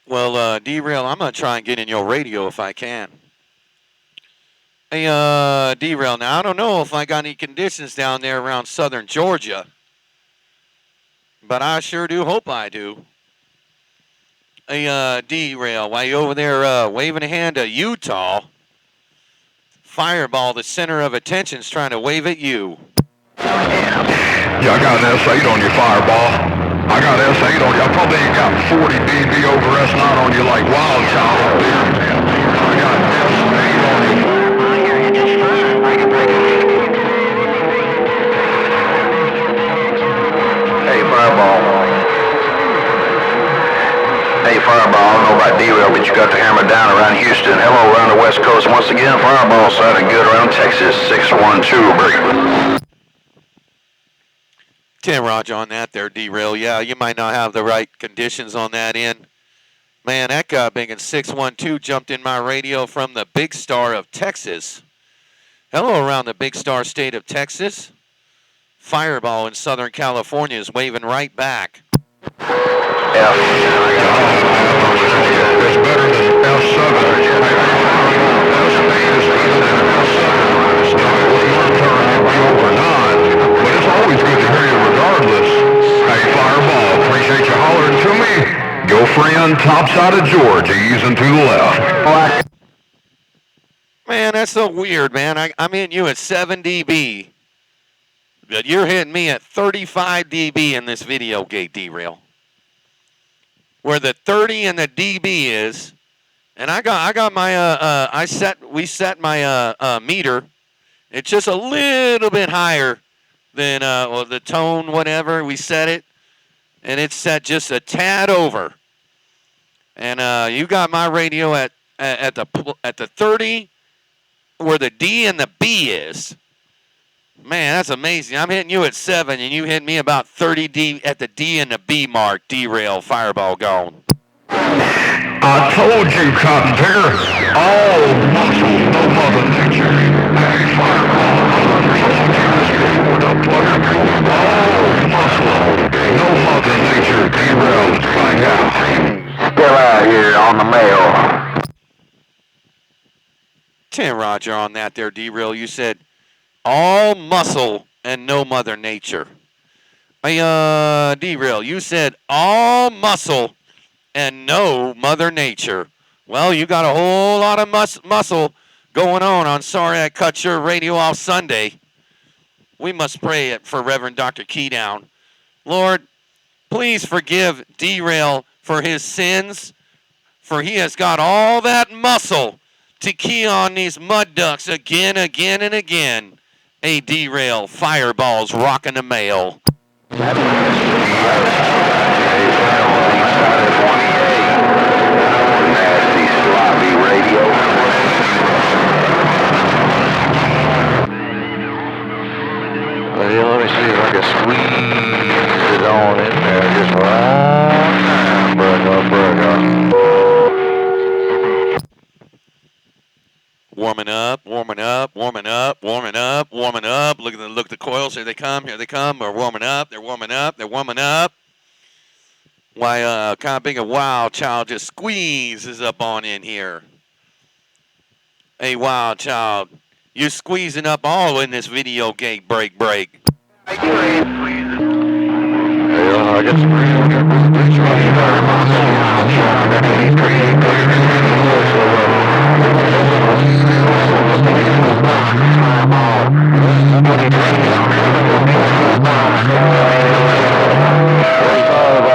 Well, Derail, I'm going to try and get in your radio if I can. Hey, Derail, now I don't know if I got any conditions down there around southern Georgia, but I sure do hope I do. Hey, Derail, while you over there waving a hand to Utah, Fireball, the center of attention, is trying to wave at you. Yeah, I got an S8 on you, Fireball. I got S8 on you. I probably ain't got 40 dB over S9 on you like Wild Child up there. I got S8 on you. I hear you just fine. Hey, Fireball. Hey, Fireball, I don't know about Derail, but you got the hammer down around Houston. Hello around the West Coast. Once again, Fireball sounding good around Texas. 612 break. 10 Roger on that there, Derail. Yeah, you might not have the right conditions on that end. Man, that guy big in 612 jumped in my radio from the big star of Texas. Hello around the big star state of Texas. Fireball in Southern California is waving right back. F. It's better than F7. S8 is better than F7. Your turn will be over 9. But it's always good to hear you regardless. Hey, Fireball, appreciate you hollering to me. Go friend, top side of Georgia, easing to the left. Man, that's so weird, man. I'm hitting you at 7 dB. But you're hitting me at 35 dB in this video gate, Derail. Where the 30 and the dB is, and I got my we set my meter. It's just a little bit higher than the tone, whatever we set it, and it's set just a tad over. And you got my radio at the 30, where the D and the B is. Man, that's amazing. I'm hitting you at 7, and you hit me about 30 D at the D and the B mark. Derail, Fireball gone. I told you, Cotton Picker, all muscle, no mother nature. Hey, Fireball, all muscle, no mother nature. Derail, let's find out. Still out here on the mail. 10 Roger on that there, Derail. You said all muscle and no mother nature. Hey, Derail, you said all muscle and no mother nature. Well, you got a whole lot of muscle going on. Sorry I cut your radio off Sunday. We must pray for Reverend Dr. Keydown. Lord, please forgive Derail for his sins, for he has got all that muscle to key on these mud ducks again, and again. Hey, Derail, Fireball's rocking the mail. Nasty, sloppy radio. Well, let me see if I can squeeze it on in there just right now. Break up. Warming up. Look at the coils. Here they come. They're warming up. Why, kind of being a Wild Child just squeezes up on in here. Hey, Wild Child, you're squeezing up all in this video gate break. I got some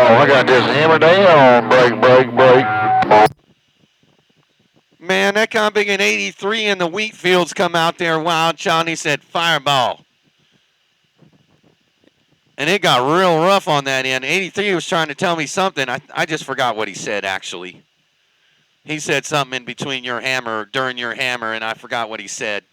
I got this hammer down, break. Man, that kind of big in 83 in the wheat fields come out there, Wild Child, and he said, Fireball. And it got real rough on that end. 83 was trying to tell me something. I just forgot what he said, actually. He said something in between your hammer, during your hammer, and I forgot what he said.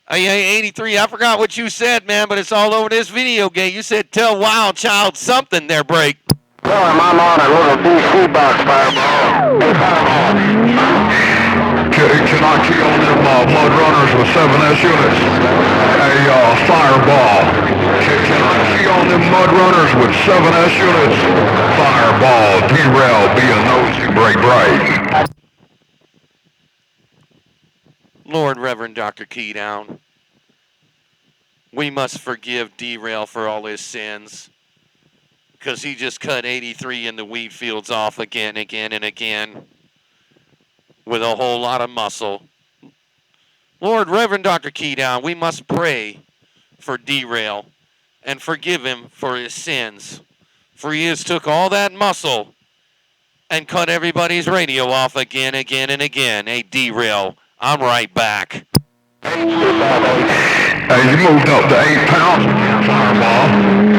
Hey, 83, I forgot what you said, man, but it's all over this video game. You said tell Wild Child something there, break. Tell him I'm on a little DC box, Fireball. Can I key on them mud runners with 7S units? Hey, Fireball. Can I key on on them mud runners with 7S units. Fireball, derail, be a nosy, break. Lord Reverend Dr. Keydown, we must forgive Derail for all his sins, because he just cut 83 in the wheat fields off again and again with a whole lot of muscle. Lord Reverend Dr. Keydown, we must pray for Derail and forgive him for his sins, for he has took all that muscle and cut everybody's radio off again and again. Hey, Derail, I'm right back. Hey, you moved up to 8 pounds again, Fireball.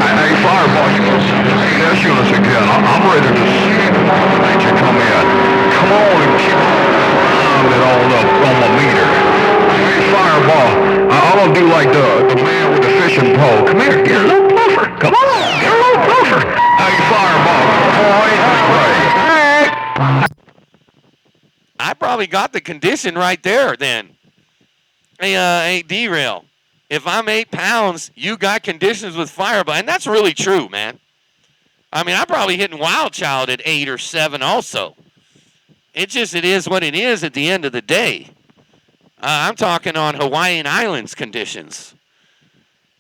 Hey, Fireball, you moved to 8S units again. I'm ready to see you come in. Come on and keep it all up on my meter. Hey, Fireball, I'm gonna do like the man with the fishing pole. Come here, get a little closer. Come on, get a little closer. Hey, Fireball, boy, hey. I probably got the condition right there then. Hey, Derail, if I'm 8 pounds, you got conditions with Fireball. And that's really true, man. I mean, I'm probably hitting Wild Child at 8 or 7 also. It is what it is at the end of the day. I'm talking on Hawaiian Islands conditions.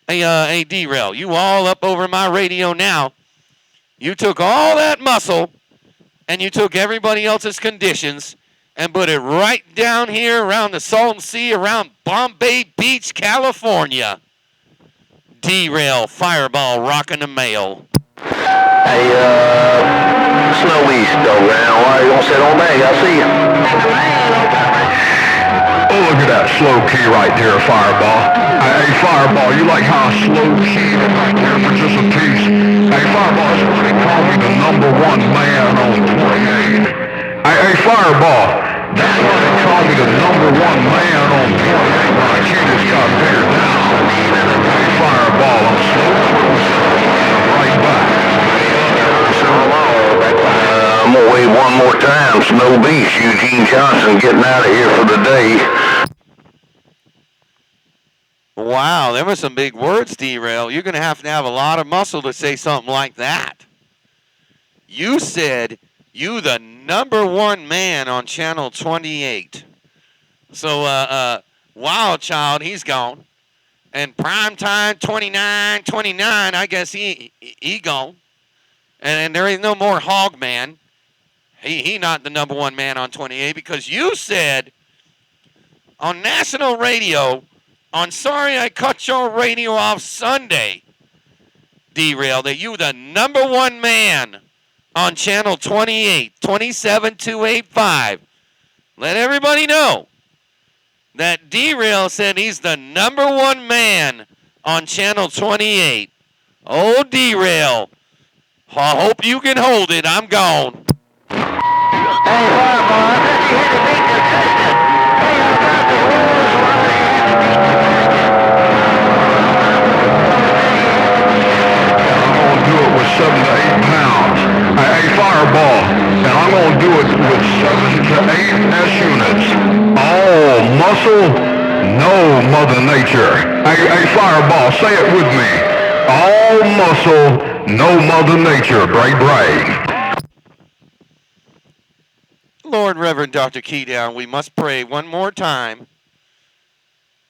Hey, Derail, you all up over my radio now. You took all that muscle and you took everybody else's conditions and put it right down here around the Salton Sea, around Bombay Beach, California. Derail, Fireball, rocking the mail. Hey, snow east, around. Why you gonna sit on back? I see you. Oh, look at that slow key right there, Fireball. Hey, Fireball, you like how I slow keyed it right there for just a piece? Hey, Fireball, that's why they call me the #1 man on 28. Hey, Fireball, that's why they call me the #1 man on 28. My key just got bigger now. Hey, Fireball, I'm slow cruising. Right back. I'm gonna wait one more time. Snow Beach, Eugene Johnson getting out of here for the day. Wow, there were some big words, Derail. You're going to have a lot of muscle to say something like that. You said you the #1 man on channel 28. So, Wild Child, he's gone. And Primetime 29, I guess he gone. And there ain't no more Hog Man. He not the #1 man on 28 because you said on national radio, on Sorry I Cut Your Radio Off Sunday, Derail, that you the #1 man on channel 28, 27285. Let everybody know that Derail said he's the #1 man on channel 28. Oh, Derail, I hope you can hold it. I'm gone. Hey, Fireball, I thought you had to be consistent. Hey, I got the rules I'm gonna do it with 7 to 8 pounds. Hey, Fireball, and I'm gonna do it with 7 to 8S units. All muscle, no Mother Nature. Hey, Fireball, say it with me. All muscle, no Mother Nature. Bray. Lord Reverend Dr. Keydown, we must pray one more time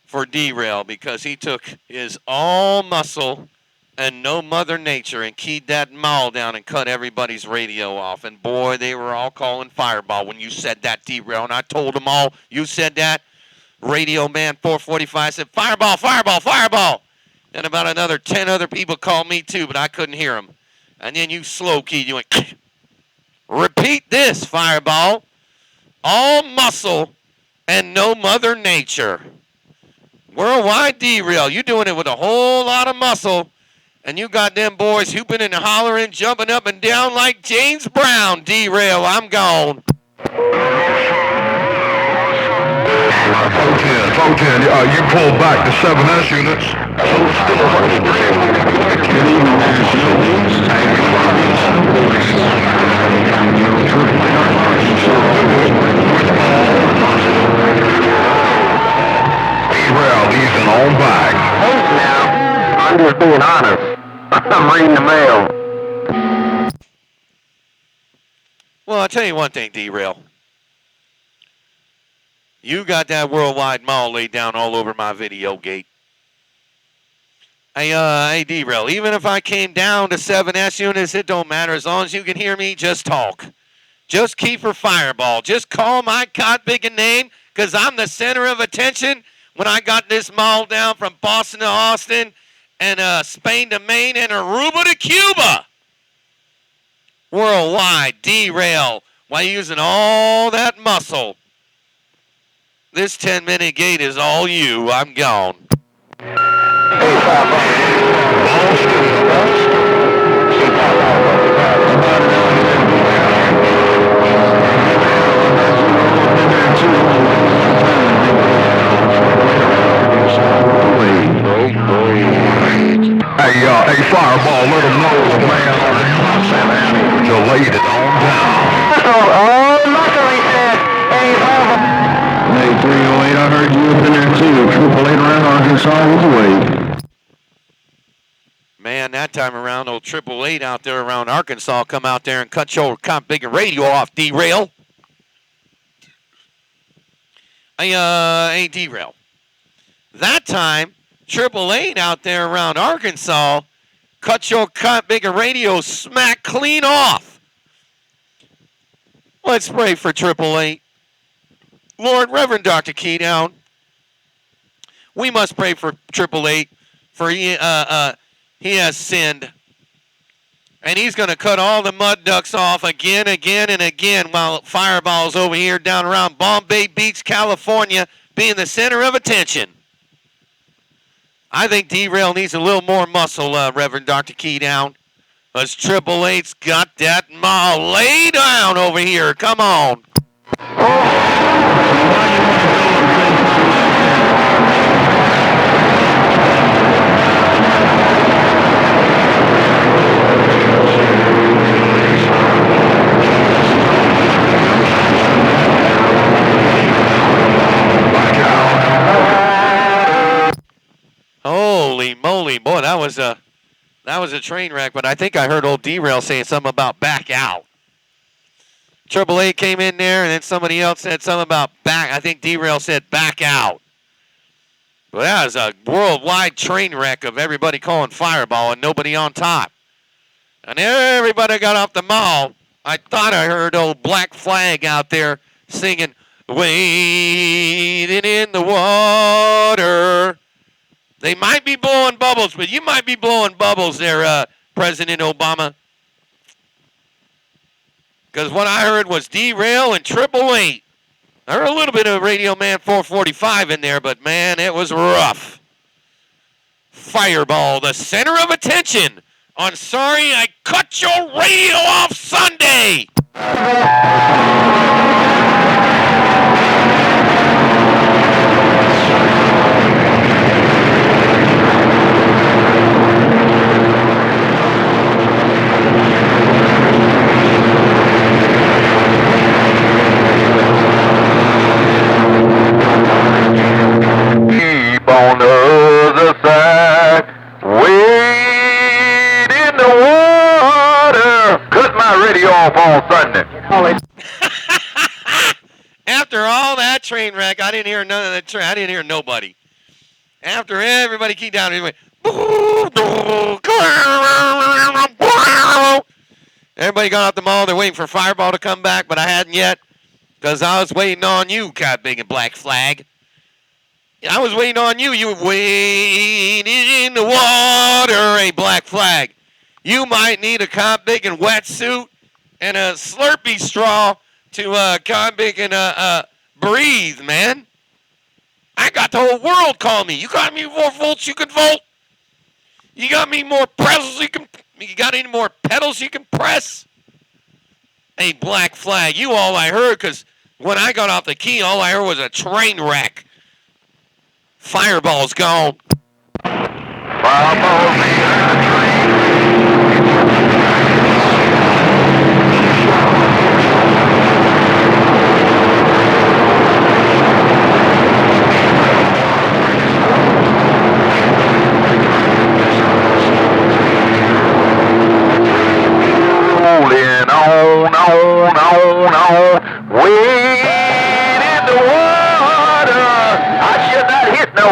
for Derail because he took his all muscle and no Mother Nature and keyed that maul down and cut everybody's radio off. And boy, they were all calling Fireball when you said that, Derail. And I told them all, you said that. Radio Man 445 said, Fireball, Fireball, Fireball. And about another 10 other people called me too, but I couldn't hear them. And then you slow keyed, you went, repeat this, Fireball. All muscle and no Mother Nature. Worldwide Derail, you doing it with a whole lot of muscle, and you got them boys hooping and hollering, jumping up and down like James Brown. Derail, I'm gone. 410, you pull back the 7S units. Derail, easing on back. Hey, now, I'm just being honest. I'm reading the mail. Well, I'll tell you one thing, D-Rail. You got that worldwide mall laid down all over my video gate. Hey, D-Rail, even if I came down to 7S units, it don't matter. As long as you can hear me, just talk. Just keep her Fireball. Just call my God-biggin name, because I'm the center of attention when I got this mall down from Boston to Austin and Spain to Maine and Aruba to Cuba. Worldwide, D-Rail, while using all that muscle. This 10-minute gate is all you. I'm gone. Hey, Fireball, let them know the man delayed it on down. Luckily said, hey, Fireball. Hey, 308, I heard you up in there too. Triple eight around Arkansas was away. Man, that time around, old 888 out there around Arkansas come out there and cut your comp big radio off, D-Rail. Hey, D-Rail. That time, 888 out there around Arkansas cut your comp big radio smack clean off. Let's pray for 888. Lord, Reverend Dr. Keydown, we must pray for 888, for he has sinned. And he's going to cut all the mud ducks off again, and again, while Fireball's over here down around Bombay Beach, California, being the center of attention. I think D-Rail needs a little more muscle, Reverend Dr. Keydown. Because 888's got that mall lay down over here. Come on. Holy moly, boy, that was a train wreck, but I think I heard old D-Rail saying something about back out. 888 came in there, and then somebody else said something about back. I think D-Rail said back out. But that was a worldwide train wreck of everybody calling Fireball and nobody on top. And everybody got off the mall. I thought I heard old Black Flag out there singing, "Wading in the water." They might be blowing bubbles, but you might be blowing bubbles there, President Obama. Because what I heard was D-Rail and 888. I heard a little bit of Radio Man 445 in there, but man, it was rough. Fireball, the center of attention on Sorry I Cut Your Radio Off Sunday. On the other side, wade in the water. Cut my radio off on Sunday. After all that train wreck, I didn't hear none of that train. I didn't hear nobody. After everybody keyed down, it went. Everybody got out the mall. They're waiting for Fireball to come back, but I hadn't yet because I was waiting on you, Cod Big and Black Flag. I was waiting on you. You were waiting in the water, a Black Flag. You might need a Cod Big and wetsuit and a Slurpee straw to Cod Big and breathe, man. I got the whole world calling me. You got me more volts you can volt? You got me more pedals you got any more pedals you can press? A Black Flag. You all I heard, because when I got off the key, all I heard was a train wreck. Fireball's gone. Fireball,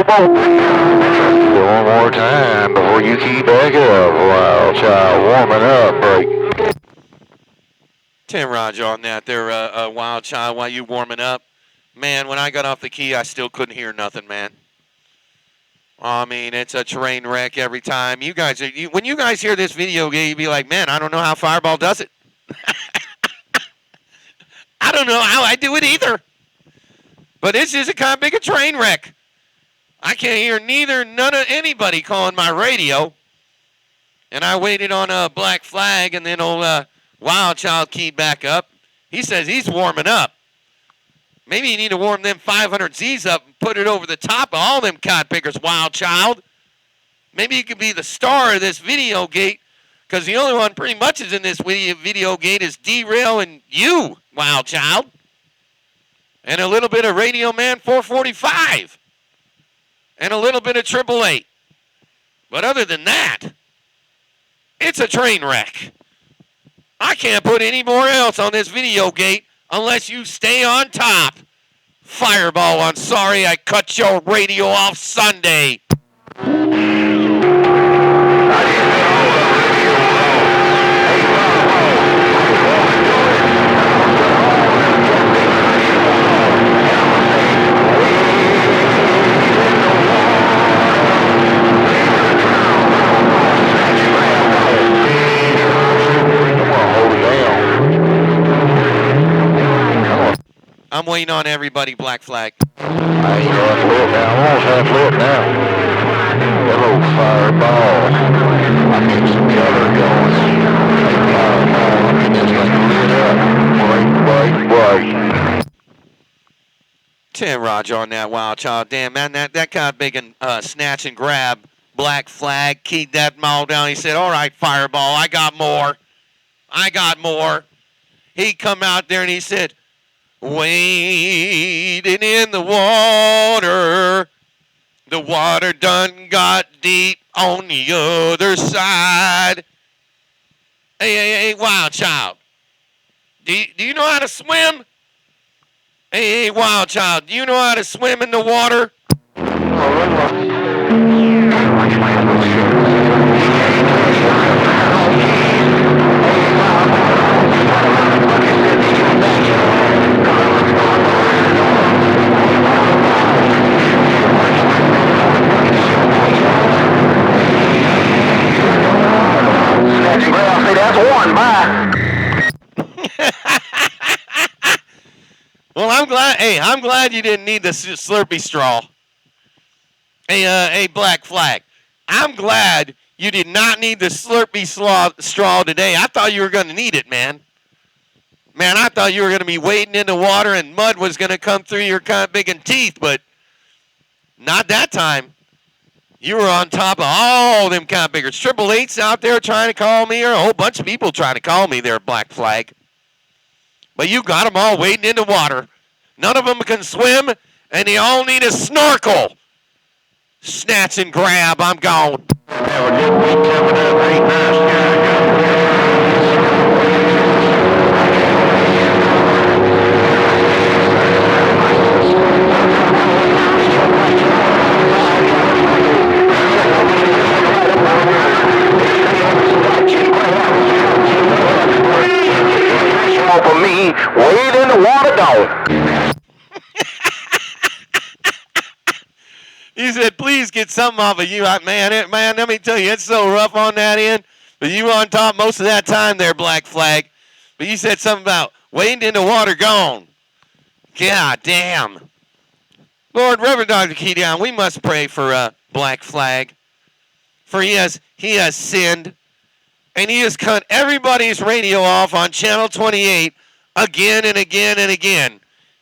One more time before you keep back up. Wild child warming up. Break. 10 Roger on that there, Wild Child, while you warming up. Man, when I got off the key, I still couldn't hear nothing, man. I mean, it's a train wreck every time. You guys, when you guys hear this video game, you'd be like, man, I don't know how Fireball does it. I don't know how I do it either. But it's just a kind of big a train wreck. I can't hear none of anybody calling my radio. And I waited on a Black Flag, and then old Wild Child keyed back up. He says he's warming up. Maybe you need to warm them 500Zs up and put it over the top of all them cod pickers, Wild Child. Maybe you could be the star of this video gate, because the only one pretty much is in this video gate is D-Rail and you, Wild Child. And a little bit of Radio Man 445. And a little bit of 888. But other than that, it's a train wreck. I can't put any more else on this video gate unless you stay on top. Fireball, I'm sorry I cut your radio off Sunday. I'm waiting on everybody, Black Flag. I ain't half lit now. I'm almost half lit now. Hello, Fireball. I'm getting some color going. Hey, Fireball, I'm getting this thing lit up. Break. 10 Roger on that, Wild Child. Damn, man, that kind of big and snatch and grab. Black Flag keyed that mall down. He said, all right, Fireball, I got more. He come out there and he said, wading in the water done got deep on the other side. Hey, Wild Child, do you know how to swim? Hey, Wild Child, do you know how to swim in the water? That's one, bye. Well, I'm glad you didn't need the Slurpee straw. Hey, Black Flag, I'm glad you did not need the Slurpee straw today. I thought you were going to need it, man. Man, I thought you were going to be wading in the water and mud was going to come through your kind of big and teeth, but not that time. You were on top of all them kind of biggers. 888's out there trying to call me, or a whole bunch of people trying to call me there, Black Flag. But you got them all wading in the water. None of them can swim, and they all need a snorkel. Snatch and grab, I'm gone. Have a good week coming up. Ain't nice, for me, wade in the water, dog. He said, please get something off of you. Man, let me tell you, it's so rough on that end. But you were on top most of that time there, Black Flag. But you said something about wading in the water, gone. God damn. Lord, Reverend Dr. Keydown, we must pray for Black Flag. For he has sinned. And he has cut everybody's radio off on Channel 28 again and again and again.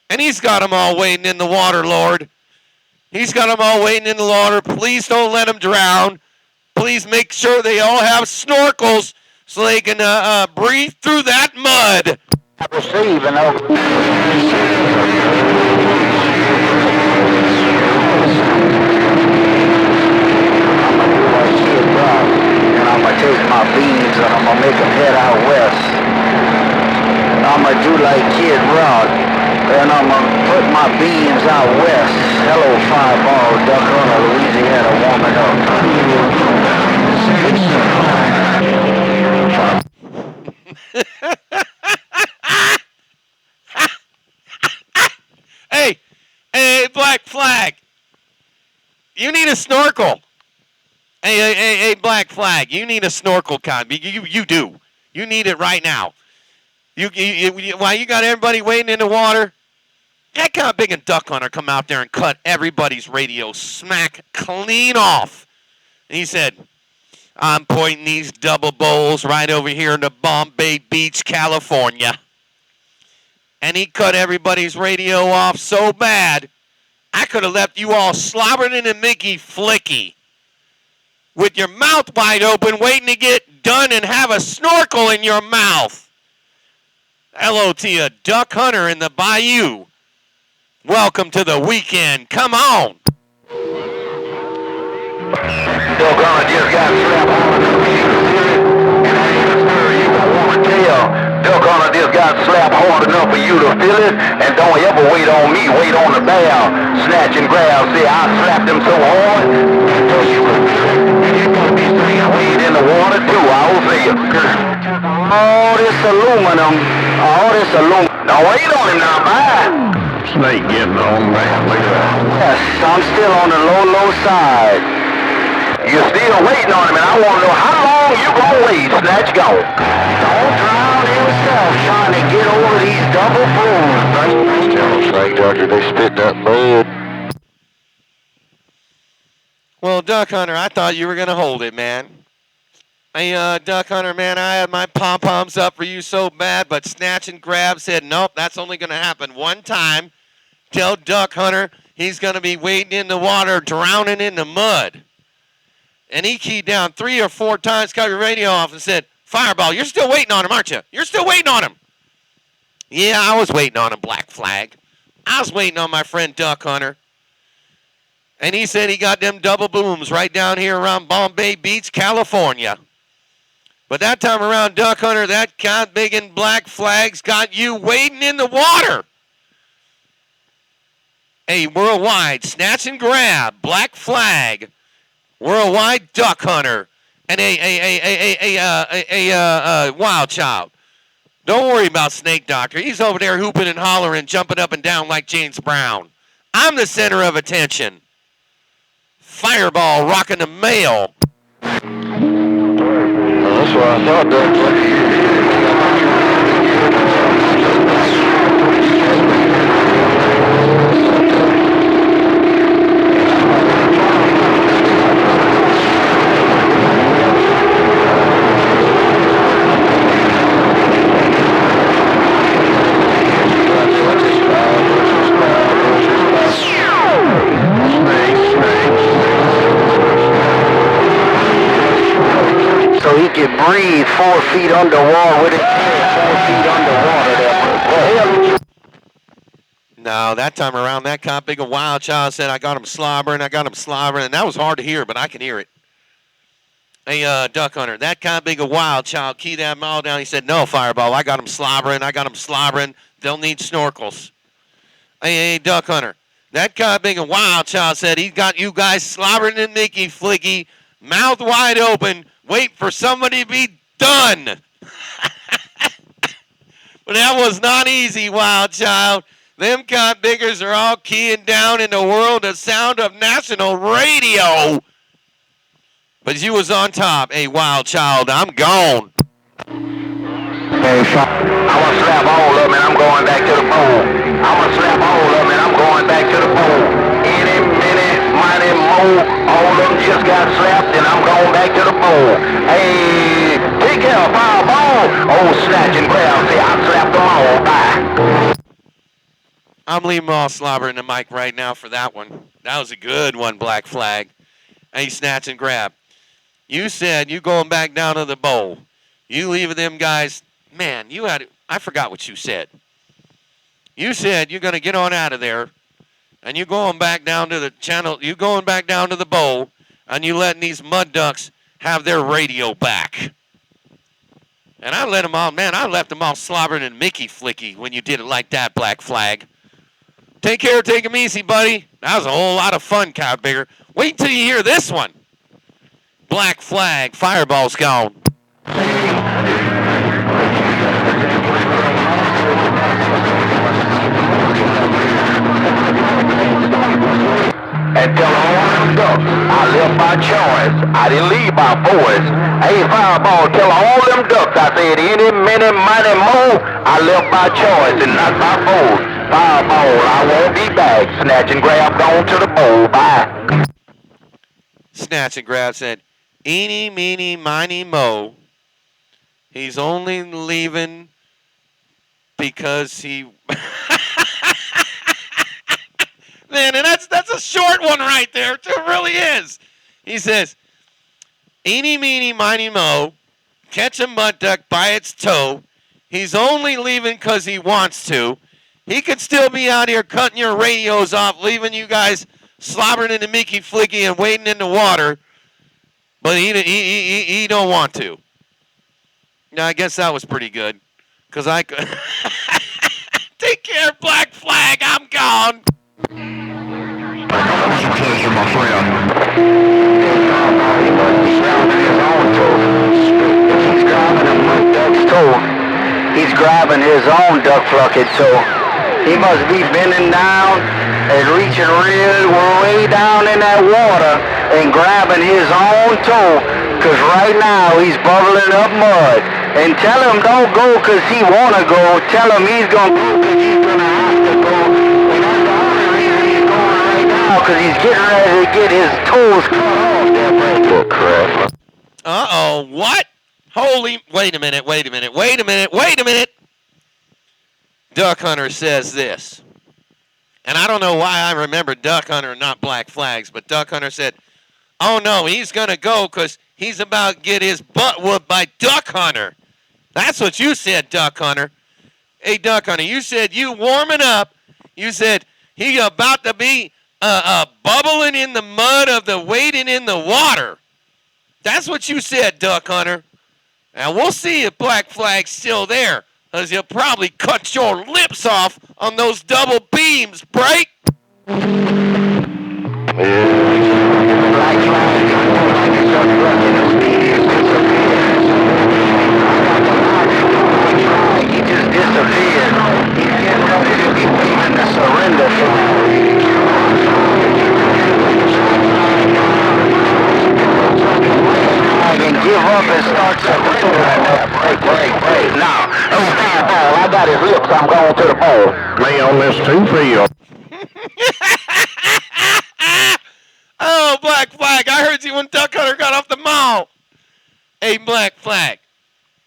And he's got them all wading in the water, Lord. He's got them all wading in the water. Please don't let them drown. Please make sure they all have snorkels so they can breathe through that mud. Receive and I'm gonna take my beans and I'm gonna make them head out west. I'm gonna do like Kid Rock. And I'm putting my beams out west. Hello, Fireball, Duck Hunter, Louisiana, warming Hey, hey, Black Flag. You need a snorkel. Hey, Black Flag. You need a snorkel, con. You do. You need it right now. Why you got everybody waiting in the water? That kind of big and Duck Hunter come out there and cut everybody's radio smack clean off. And he said, I'm pointing these double bowls right over here in the Bombay Beach, California. And he cut everybody's radio off so bad, I could have left you all slobbering in a Mickey Flicky with your mouth wide open waiting to get done and have a snorkel in your mouth. Hello to you, Duck Hunter in the Bayou. Welcome to the weekend. Come on. Duck Hunter just got slapped hard enough for you to feel it. And I ain't a story you won't want to tell. Duck Hunter just got slapped hard enough for you to feel it. And don't ever wait on me, wait on the bear. Snatch and grab. See, I slapped him so hard until you would feel it. And you're going to be staying weed in the water too, I will see you. All this aluminum. Now wait on him now, bye. Snake getting on, man. Look at that. Yes, I'm still on the low side. You're still waiting on him, and I want to know how long you gonna wait, Snatch. Go. Don't drown himself trying to get over these double pools. Tell them, Snake Doctor, they spit that mud. Well, Duck Hunter, I thought you were going to hold it, man. Hey, Duck Hunter, man, I had my pom-poms up for you so bad, but Snatch and Grab said, nope, that's only going to happen one time. Tell Duck Hunter he's going to be wading in the water, drowning in the mud. And he keyed down 3 or 4 times, cut your radio off, and said, Fireball, you're still waiting on him, aren't you? You're still waiting on him. Yeah, I was waiting on him, Black Flag. I was waiting on my friend Duck Hunter. And he said he got them double booms right down here around Bombay Beach, California. But that time around, Duck Hunter, that God Big and Black Flag's got you wading in the water. A worldwide snatch and grab, Black Flag, worldwide Duck Hunter, and a wild child. Don't worry about Snake Doctor. He's over there hooping and hollering, jumping up and down like James Brown. I'm the center of attention. Fireball rocking the mail. That's what I thought, Duck. So he can breathe 4 feet underwater with his head 4 feet underwater there. No, that time around, that cop big a wild child said, I got him slobbering, and that was hard to hear, but I can hear it. Hey, Duck Hunter, that kind of big a wild child keyed that mile down. He said, no, Fireball, I got him slobbering, they'll need snorkels. Hey, Duck Hunter, that kind of big a wild child said, he's got you guys slobbering and Mickey Flicky, mouth wide open, wait for somebody to be done. But that was not easy, wild child. Them kind biggers are all keying down in the world of sound of national radio. But you was on top. Hey, wild child, I'm gone. Hey, I'ma slap all of them and I'm going back to the bowl. I'ma slap all of them and I'm going back to the bowl. Any minute, mighty mo, all of them just got slapped and I'm going back to the bowl. Hey, take care, Fireball. Oh, snatch and grab. See, I slapped them all. Bye. I'm leaving off slobbering the mic right now for that one. That was a good one, Black Flag. Hey, snatch and grab. You said you going back down to the bowl. You leaving them guys. Man, I forgot what you said. You said you're going to get on out of there, and you're going back down to the channel. You're going back down to the bowl, and you letting these mud ducks have their radio back. And I let them all, man, I left them all slobbering and Mickey Flicky when you did it like that, Black Flag. Take care. Take him easy, buddy. That was a whole lot of fun, Cowbigger. Wait till you hear this one. Black flag. Fireball's gone. And tell all them ducks I left by choice. I didn't leave by force. Hey, Fireball, tell all them ducks I said any, many, mighty more. I left by choice and not by force. Fireball, I won't be back. Snatch and grab, gone to the bowl. Bye. Snatch and grab said, eeny, meeny, miny, mo. He's only leaving because he... Man, and that's a short one right there. It really is. He says, eeny, meeny, miny, mo. Catch a mud duck by its toe. He's only leaving because he wants to. He could still be out here cutting your radios off, leaving you guys slobbering into Mickey Flicky and wading in the water. But he don't want to. Now, I guess that was pretty good. Because I could... Take care, Black Flag. I'm gone. It's a pleasure, my friend. He's grabbing his own duck flucket toe. He must be bending down and reaching real way down in that water and grabbing his own toe. Cause right now he's bubbling up mud. And tell him don't go cause he wanna go. Tell him he's gonna go cause he's gonna have to go. And that's the only reason he's going right now, cause he's getting ready to get his toes cut off. That crap. Uh-oh, what? Holy, wait a minute. Duck Hunter says this. And I don't know why I remember Duck Hunter and not Black Flags, but Duck Hunter said, oh no, he's going to go because he's about to get his butt whooped by Duck Hunter. That's what you said, Duck Hunter. Hey, Duck Hunter, you said you warming up. You said he about to be bubbling in the mud of the wading in the water. That's what you said, Duck Hunter. Now, we'll see if Black Flag's still there, because he'll probably cut your lips off on those double beams, break. He just disappeared. He's getting ready to be waving the surrender flag. And give up and start surrendering. Break. Now, Fireball, I got his lips. I'm going to the bowl. Me on this 2-field. Oh, Black Flag, I heard you when Duck Hunter got off the mall. Hey, Black Flag,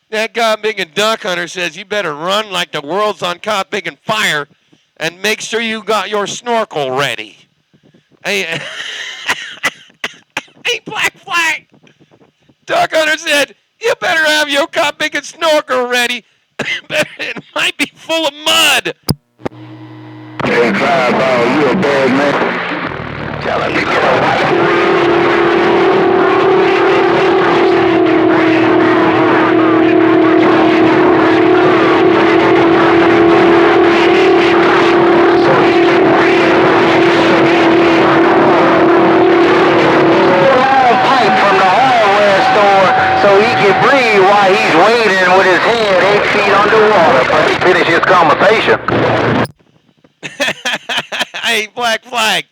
that guy big and Duck Hunter says you better run like the world's on cop big and fire and make sure you got your snorkel ready. Hey, hey, Black Flag, Duck Hunter said you better have your cop big and snorkel ready. It might be full of mud. Hey, Fireball, you a bad man. Tell him to get away. So he can breathe while he's waiting with his head 8 feet underwater. But he finish his conversation. Hey, Black Flag.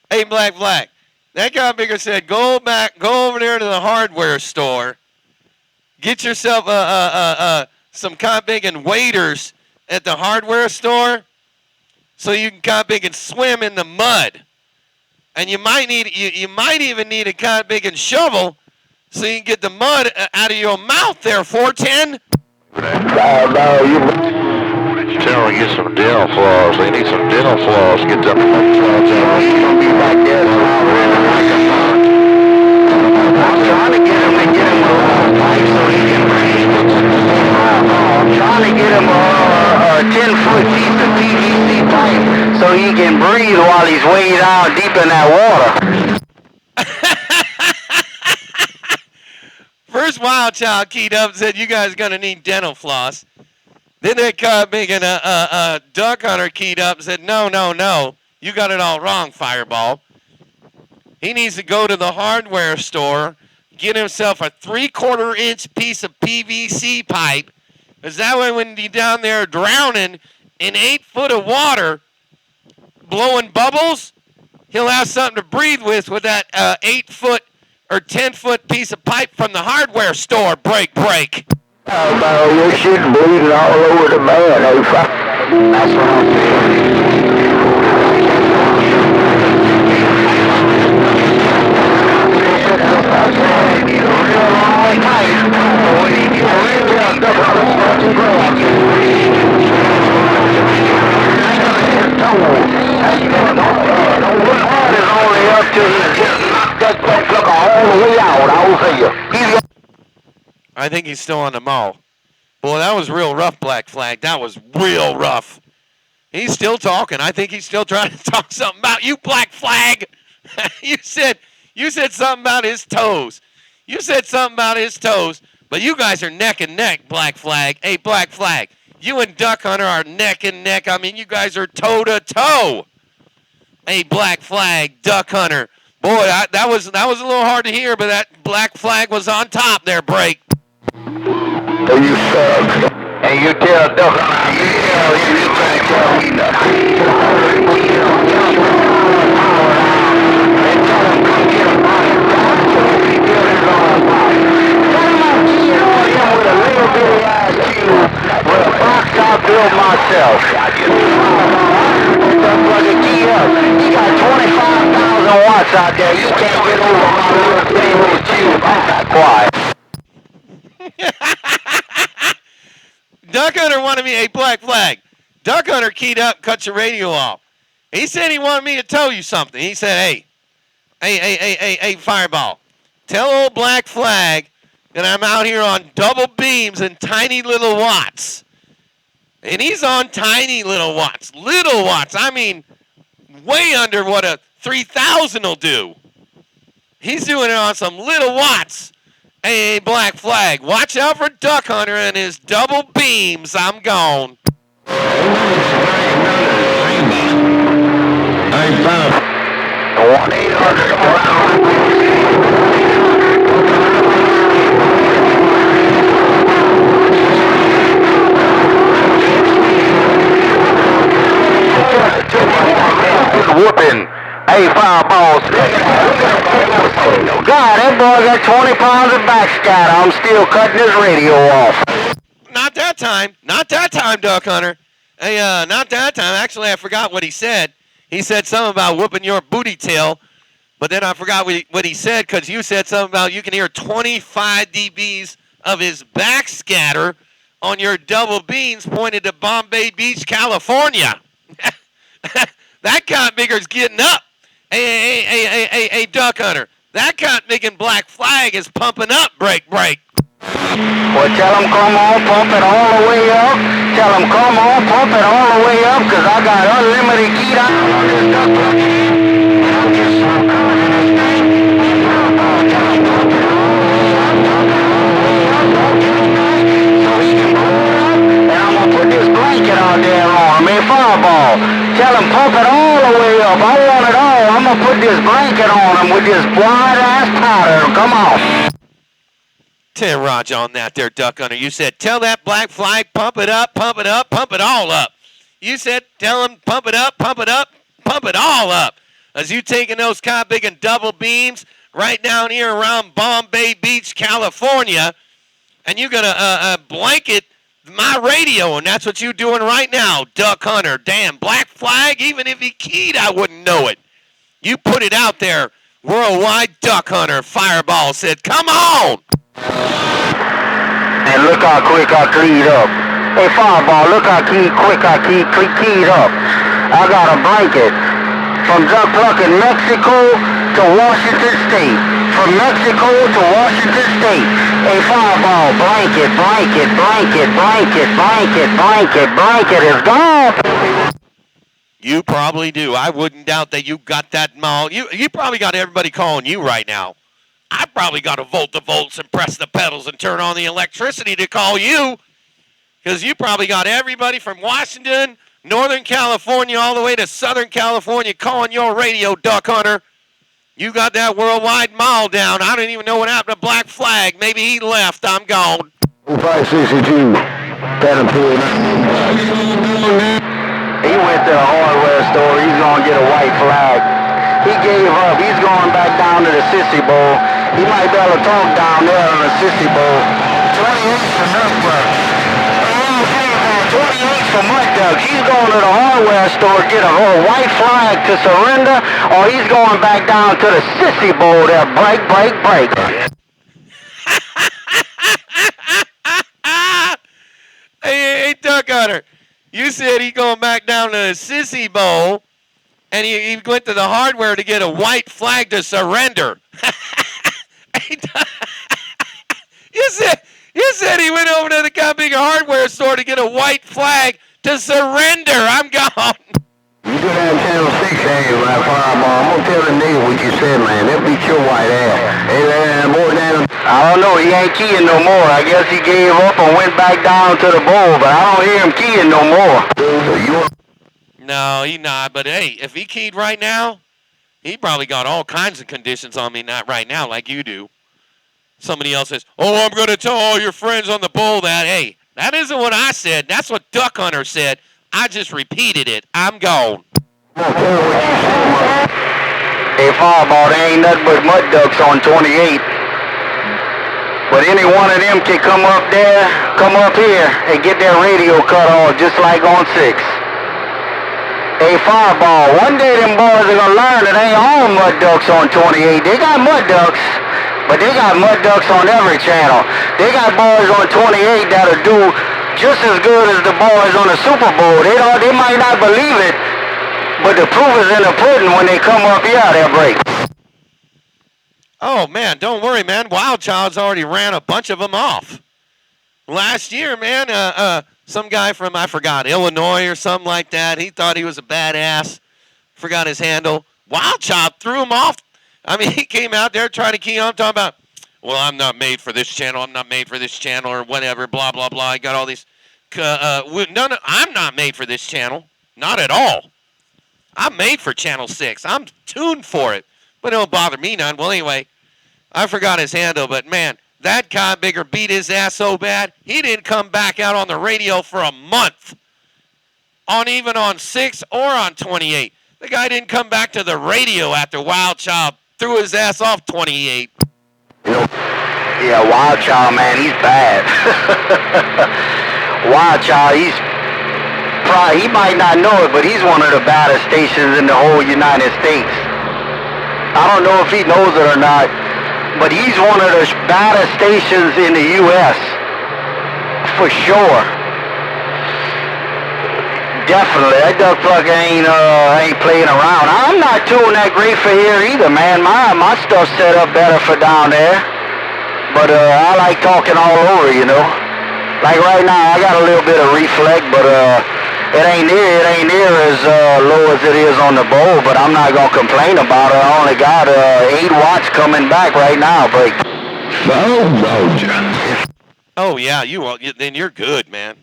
Hey, Black Flag. That guy bigger said, go over there to the hardware store. Get yourself some cop big and waders at the hardware store so you can cop big and swim in the mud. And you might even need a cop big and shovel so you can get the mud out of your mouth there, 410. Tell him to get some dental floss. They need some dental floss. Get them floss out. He's gonna be like that. I'm trying to get him a pipe so he can breathe. I'm trying to get him a 10-foot piece of PVC pipe so he can breathe while he's way down deep in that water. First Wild Child keyed up and said, you guys are going to need dental floss. Then they got making a duck hunter keyed up and said, no, no, no. You got it all wrong, Fireball. He needs to go to the hardware store, get himself a 3/4-inch piece of PVC pipe. Because that way when you're down there drowning in 8 foot of water, blowing bubbles, he'll have something to breathe with that 8 foot or 10 foot piece of pipe from the hardware store. Break. Oh, your shit's bleeding all over the man. That's what I'm saying. I think he's still on the mall. Boy, that was real rough, Black Flag. That was real rough. He's still talking. I think he's still trying to talk something about you, Black Flag. you said something about his toes. You said something about his toes, but you guys are neck and neck, Black Flag. Hey, Black Flag, you and Duck Hunter are neck and neck. I mean, you guys are toe to toe. Hey, Black Flag, Duck Hunter. Boy, that was a little hard to hear, but that Black Flag was on top there, Break. You suck. And you tell Duck Hunter, you I built myself. You got 25,000 watts out there. You can't get over my little thing with you. Quiet. Duck Hunter wanted me, hey, Black Flag. Duck Hunter keyed up, cut your radio off. He said he wanted me to tell you something. He said, hey, Fireball, tell old Black Flag that I'm out here on double beams and tiny little watts. And he's on tiny little watts. Little watts. I mean, way under what a 3,000 will do. He's doing it on some little watts. Hey, Black Flag, watch out for Duck Hunter and his double beams. I'm gone. Whooping. Hey, Fireballs. God, that boy got 20 pounds of backscatter. I'm still cutting his radio off. Not that time, Duck Hunter. Hey, not that time. Actually, I forgot what he said. He said something about whooping your booty tail, but then I forgot what he said because you said something about you can hear 25 dBs of his backscatter on your double beams pointed to Bombay Beach, California. That cotton picker's getting up. Hey, Duck Hunter. That cotton picking Black Flag is pumping up. Break. Well, tell him come on, pump it all the way up. Tell him come on, pump it all the way up, because I got unlimited heat out on this duck hunter. I'm just so cold in this thing. So he can pull it up, and I'm going to put this blanket out there on him. Hey, Fireball, tell him pump it all the way up. I want it all. I'm going to put this blanket on him with this wide-ass powder. Come on. 10 Raj on that there, Duck Hunter. You said, tell that Black Flag, pump it up, pump it all up. You said, tell him, pump it up, pump it all up. As you taking those kind of big and double beams right down here around Bombay Beach, California, and you're going to blanket my radio, and that's what you're doing right now, Duck Hunter. Damn, Black Flag, even if he keyed, I wouldn't know it. You put it out there, worldwide Duck Hunter. Fireball said, come on. And look how quick I keyed up. Hey, Fireball, look how quick I keyed up. I got a blanket from duck plucking Mexico to Washington State. From Mexico to Washington State. Hey, Fireball, blanket is gone. You probably do. I wouldn't doubt that you got that mall. You probably got everybody calling you right now. I probably got to volt the volts and press the pedals and turn on the electricity to call you. Because you probably got everybody from Washington, Northern California, all the way to Southern California calling your radio, Duck Hunter. You got that worldwide mile down. I don't even know what happened to Black Flag. Maybe he left. I'm gone. 562, Caterpillar. He went to a hardware store. He's going to get a white flag. He gave up. He's going back down to the Sissy Bowl. He might be able to talk down there on the Sissy Bowl. 28 for Nutbuck. 28 for Mud Ducks. He's going to the hardware store, get a whole white flag to surrender, or he's going back down to the Sissy Bowl there. Break, break, break. Hey, Duck Hunter, you said he going back down to the Sissy Bowl, and he went to the hardware to get a white flag to surrender. You said he went over to the big hardware store to get a white flag to surrender. I'm gone. You go down Channel 6, ain't you, my fireball? I'm going to tell the nigga what you said, man. They'll beat your white ass. Hey, that boy down. I don't know. He ain't keying no more. I guess he gave up and went back down to the bowl, but I don't hear him keying no more. No, he not. But, hey, if he keyed right now, he probably got all kinds of conditions on me, not right now like you do. Somebody else says, oh, I'm going to tell all your friends on the bowl that. Hey, that isn't what I said. That's what Duck Hunter said. I just repeated it. I'm gone. Hey, fireball, there ain't nothing but mud ducks on 28. But any one of them can come up there, come up here, and get their radio cut off just like on 6. Hey, fireball, one day them boys are going to learn that ain't all mud ducks on 28. They got mud ducks, but they got mud ducks on every channel. They got boys on 28 that'll do just as good as the boys on the Super Bowl. They might not believe it, but the proof is in the pudding. When they come up here, they'll break. Oh, man, don't worry, man. Wild Child's already ran a bunch of them off. Last year, man, some guy from, I forgot, Illinois or something like that, he thought he was a badass, forgot his handle. Wild Child threw him off. I mean, he came out there trying to key on, talking about, well, I'm not made for this channel, I'm not made for this channel, or whatever, blah, blah, blah. I got all these. No, I'm not made for this channel. Not at all. I'm made for Channel 6. I'm tuned for it. But it don't bother me none. Well, anyway, I forgot his handle, but, man, that guy bigger beat his ass so bad, he didn't come back out on the radio for a month. Even on 6 or on 28. The guy didn't come back to the radio after Wild Child threw his ass off 28. Yeah, Wild Child, man, he's bad. Wild Child, he might not know it, but he's one of the baddest stations in the whole United States. I don't know if he knows it or not, but he's one of the baddest stations in the U.S. For sure. Definitely, that duck plucker ain't playing around. I'm not tuned that great for here either, man. My stuff's set up better for down there. But I like talking all over, you know. Like right now, I got a little bit of reflect, but it ain't near as low as it is on the bowl. But I'm not gonna complain about it. I only got 8 watts coming back right now, break. Oh yeah, then you're good, man.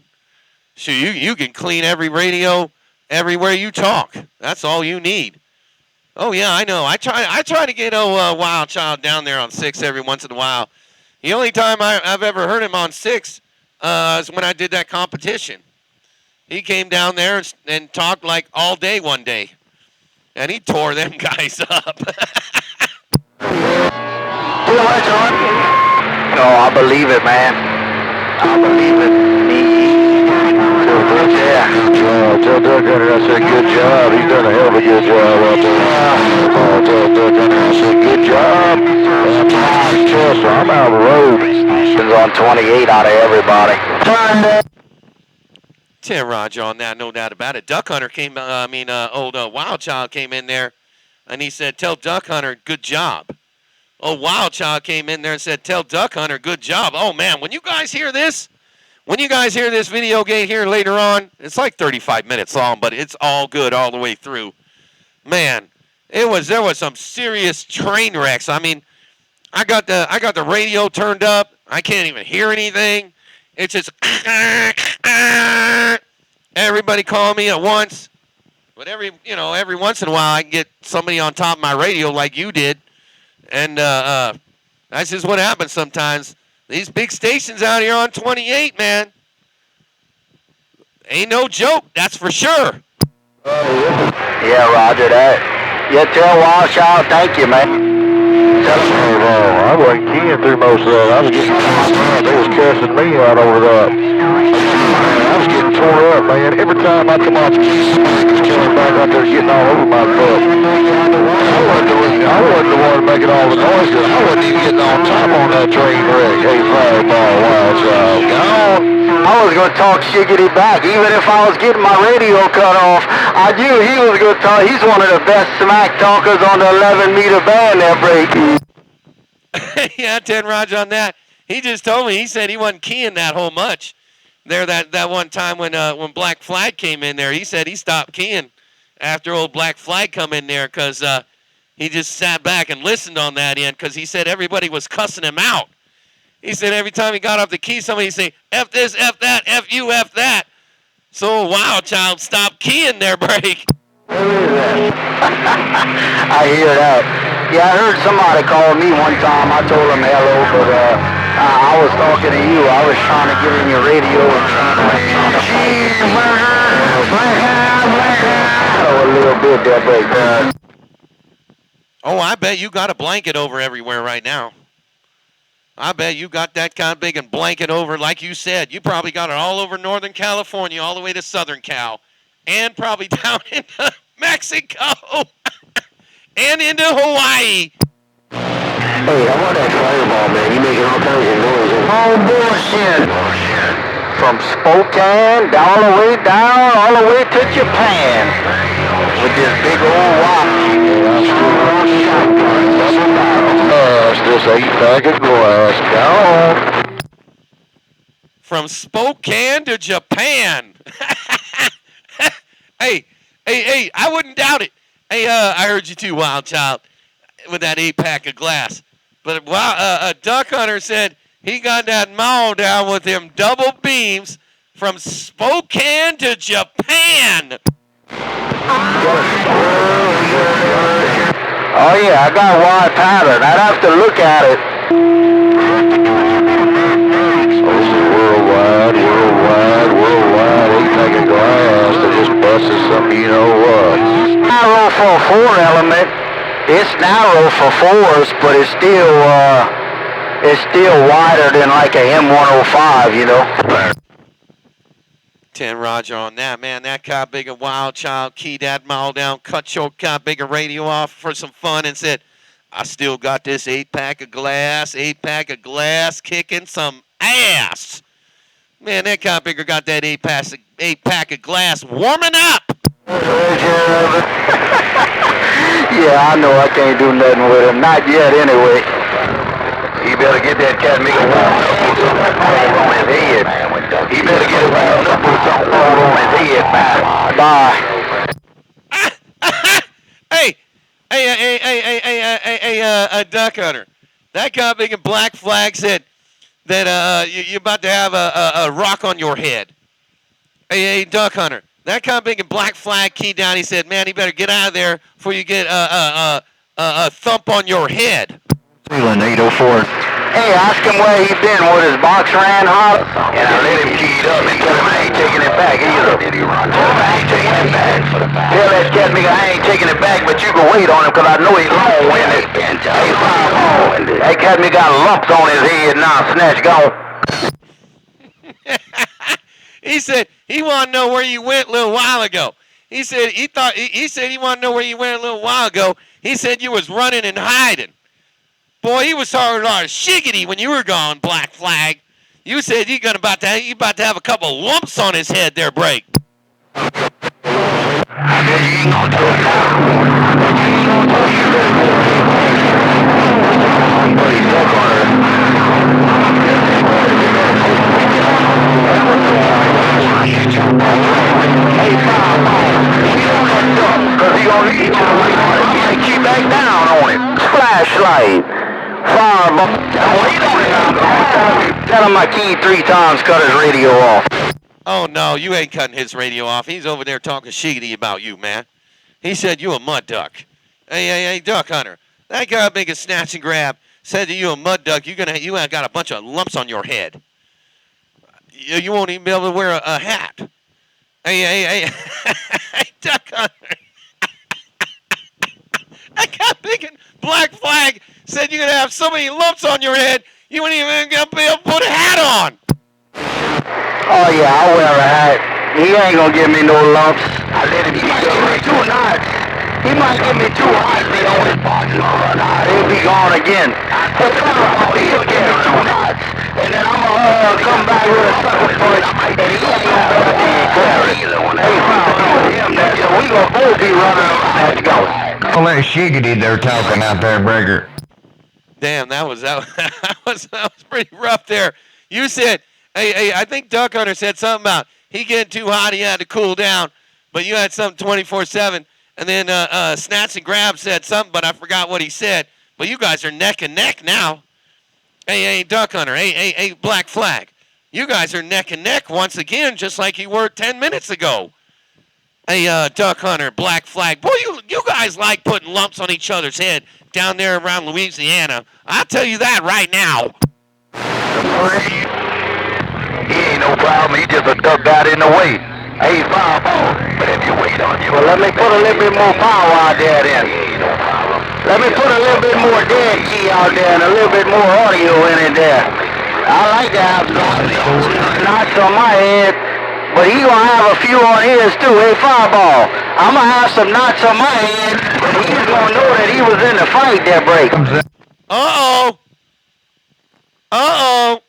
So you can clean every radio everywhere you talk. That's all you need. Oh yeah, I know. I try to get Wild Child down there on 6 every once in a while. The only time I've ever heard him on 6 is when I did that competition. He came down there and talked like all day one day. And he tore them guys up. No, I believe it, man. I believe it. Yeah. Tell Doug Hunter I said good job. He's done a hell of a good job out there. Tell Doug Hunter I said good job. So I'm out of the road. He's on 28 out of everybody. Tell Roger on that, no doubt about it. Duck Hunter came, Wild Child came in there, and he said, tell Duck Hunter, good job. Oh, Wild Child came in there and said, tell Duck Hunter, good job. Oh, man, when you guys hear this video game here later on, it's like 35 minutes long, but it's all good all the way through. Man, there was some serious train wrecks. I mean, I got the radio turned up. I can't even hear anything. It's just Everybody call me at once. But every once in a while I can get somebody on top of my radio like you did. And that's just what happens sometimes. These big stations out here on 28, man. Ain't no joke, that's for sure. Yeah, roger that. Yeah, tell Wild Child thank you, man. I wasn't keying through most of that. I was getting they was cussing me out over that. I was getting tore up, man. Every time I come off the key, somebody was coming back out there getting all over my butt. I wasn't the one making all the noises. I wasn't even getting on top on that train wreck. Hey, Fireball, Wild Child, gone. I was going to talk shiggity back. Even if I was getting my radio cut off, I knew he was going to talk. He's one of the best smack talkers on the 11-meter band that break. Yeah, 10 Roger on that. He just told me, he said he wasn't keying that whole much. There that one time when Black Flag came in there, he said he stopped keying after old Black Flag come in there because he just sat back and listened on that end because he said everybody was cussing him out. He said every time he got off the key, somebody would say, F this, F that, F you, F that. So Wild Child stopped keying their break. I hear that. Yeah, I heard somebody call me one time. I told him hello, but I was talking to you. I was trying to get in your radio and a little bit there, break. Oh, I bet you got a blanket over everywhere right now. I bet you got that kind of big and blanket over, like you said. You probably got it all over Northern California, all the way to Southern Cal, and probably down into Mexico, and into Hawaii. Hey, I want that Fireball, man. You making all kinds of noise. Oh, bullshit. From Spokane, all the way down, all the way to Japan. With this big old watch. This 8-pack of glass, gone. From Spokane to Japan. Hey, I wouldn't doubt it. Hey, I heard you too, Wild Child, with that 8-pack of glass. But Duck Hunter said he got that mall down with them double beams from Spokane to Japan. Oh yeah, I got wide pattern. I'd have to look at it. This is worldwide, 8-pack of glass that just busted some, you know what. Narrow for a 4-element. It's narrow for 4s, but it's still wider than like a M105, you know. 10 Roger on that, man. That got big a Wild Child keyed that mall down, cut your got bigger radio off for some fun and said, I still got this 8-pack of glass kicking some ass. Man, that got bigger got that 8-pack of glass warming up. Yeah, I know I can't do nothing with him. Not yet, anyway. You better get that cat nigga wound up with something on his head. He better get it wound up with something on his head, man. Bye. Hey, Duck Hunter. That guy big and Black Flag said that you're about to have a rock on your head. Hey, Duck Hunter. That guy big and Black Flag keyed down. He said, man, you better get out of there before you get a thump on your head. Feeling 804. Hey, ask him where he been with his box ran hot. And I let him key it up and tell him I ain't taking it back either. Tell him I ain't taking it back. Tell that cat nigga I ain't taking it back, but you can wait on him because I know he's long-winded. Hey, Fireball. That cat nigga got lumps on his head now. Snatch gone. He said he wanted to know where you went a little while ago. He said he wanted to know where you went a little while ago. He said you was running and hiding. Boy, he was talking a lot of shiggity when you were gone, Black Flag. You said you about to have a couple lumps on his head there, Break. Keep back down on it. Flashlight. Fireball. Tell him I keyed 3 times, cut his radio off. Oh, no, you ain't cutting his radio off. He's over there talking shiggity about you, man. He said you a mud duck. Hey, duck hunter. That guy making a snatch and grab said that you a mud duck. You got a bunch of lumps on your head. You won't even be able to wear a hat. Hey, hey, duck hunter. That guy making black flag said you're going to have so many lumps on your head, you wouldn't even be able to put a hat on. Oh, yeah, I'll wear a hat. He ain't gonna give me no lumps. I let him. He might give me 2 knots. He might give me 2 heartbeats on his body. He'll be gone again. But he'll give me 2 knots. And then I'm gonna come back with a sucker punch. And he ain't gonna carry either one. Hey, him there. So we gonna both be running around. Let's go. All that shiggity they're talking out there, Breaker. Damn, that was pretty rough there. You said, hey, I think Duck Hunter said something about he getting too hot, he had to cool down, but you had something 24/7. And then Snatch and Grab said something, but I forgot what he said. But you guys are neck and neck now. Hey, Duck Hunter, hey, Black Flag. You guys are neck and neck once again, just like you were 10 minutes ago. Hey, Duck Hunter, Black Flag. Boy, you guys like putting lumps on each other's head down there around Louisiana. I'll tell you that right now. He ain't no problem. He just a duck out in the way. Hey, fireball. But if you wait on you, well, let me put a little bit more power out there then. He ain't no problem. Let me put a little bit more dead key out there and a little bit more audio in it there. I like to have knots on my head, but he gonna have a few on his too. Hey, fireball. I'm gonna have some knots on my head, but he's gonna know that he was in the fight that break. Uh-oh.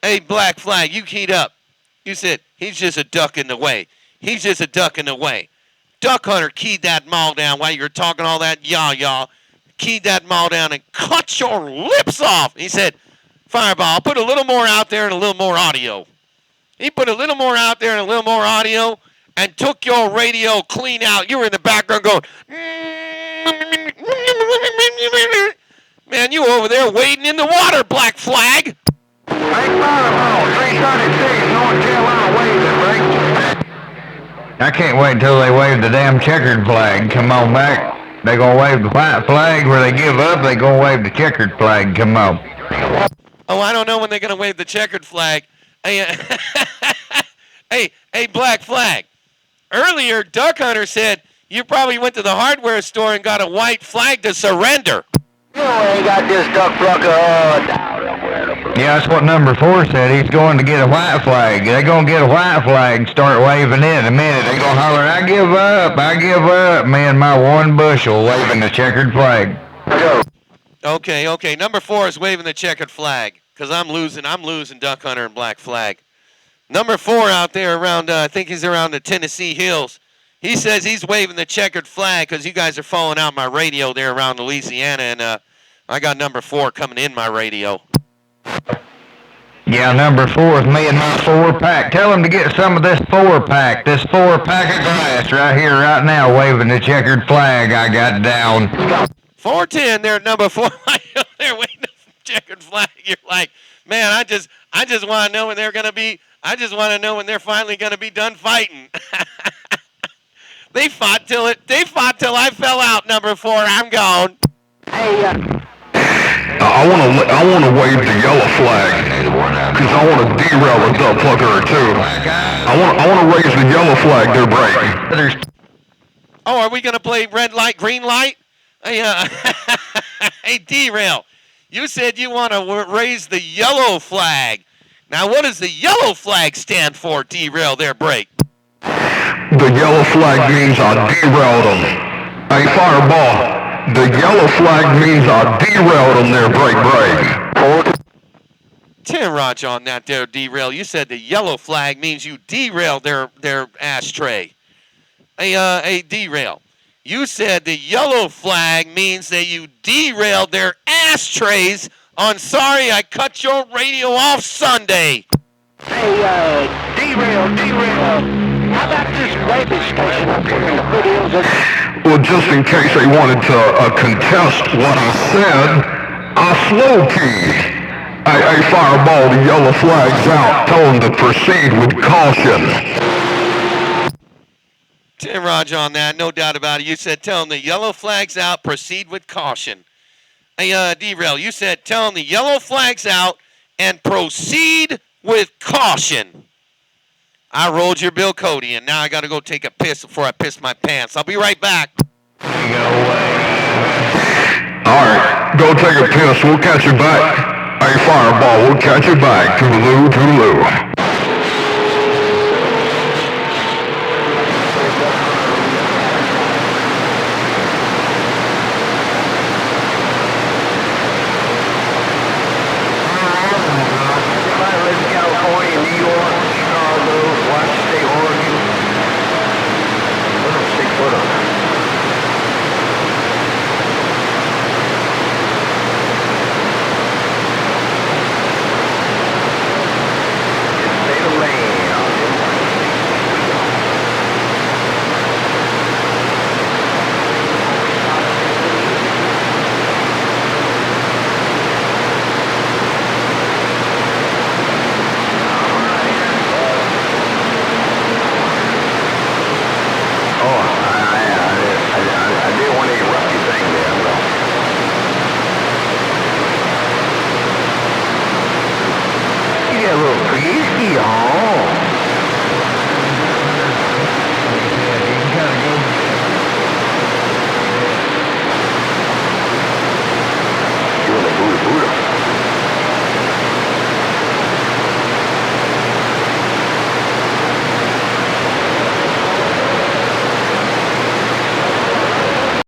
Hey, Black Flag, you keyed up. You said, he's just a duck in the way. He's just a duck in the way. Duck Hunter keyed that maul down while you were talking all that y'all. Keyed that maul down and cut your lips off. He said, Fireball, put a little more out there and a little more audio. He put a little more out there and a little more audio and took your radio clean out. You were in the background going, man, you were over there wading in the water, Black Flag. Hey, Fireball, 336, North Carolina, wave it, break. I can't wait until they wave the damn checkered flag. Come on back. They gonna wave the white flag where they give up. They gonna wave the checkered flag. Come on. Oh, I don't know when they're gonna wave the checkered flag. Hey, hey, Black Flag. Earlier, Duck Hunter said you probably went to the hardware store and got a white flag to surrender. You ain't got this duck plucker. Yeah, that's what number 4 said. He's going to get a white flag. They're gonna get a white flag and start waving it in a minute. They're gonna holler, I give up. Me and my 1 bushel waving the checkered flag. Okay. Number 4 is waving the checkered flag because I'm losing Duck Hunter and Black Flag. Number 4 out there around, I think he's around the Tennessee hills. He says he's waving the checkered flag because you guys are falling out my radio there around Louisiana, and I got number 4 coming in my radio. Yeah, number 4 is me and my 4-pack. Tell him to get some of this 4-pack. This 4-pack of glass right here, right now, waving the checkered flag I got down. 410 there, number 4. They're waving the checkered flag. You're like, man, I just want to know when they're gonna be. I just want to know when they're finally gonna be done fighting. They fought till I fell out. Number 4, I'm gone. Hey, I want to wave the yellow flag because I want to derail a duck plucker or two. I want to raise the yellow flag there, break. Oh, are we gonna play red light, green light? Hey, hey, derail. You said you want to raise the yellow flag. Now, what does the yellow flag stand for, derail there, break? The yellow flag means I derailed them. Hey, fireball. The yellow flag means I derailed them there, break. 10 Raj on that there, derail. You said the yellow flag means you derailed their ashtray. Hey, derail. You said the yellow flag means that you derailed their ashtrays on Sorry I Cut Your Radio Off Sunday. Hey, derail. How about this radio station up here in the videos? Well, just in case they wanted to contest what I said, I slow-keyed. Hey, fireball, the yellow flag's out. Tell them to proceed with caution. Roger on that, no doubt about it. You said tell them the yellow flag's out, proceed with caution. Hey, Derail, you said tell them the yellow flag's out and proceed with caution. I rolled your Bill Cody, and now I got to go take a piss before I piss my pants. I'll be right back. Alright, go take a piss. We'll catch you back. Hey, Fireball, we'll catch you back. Toodaloo, toodaloo.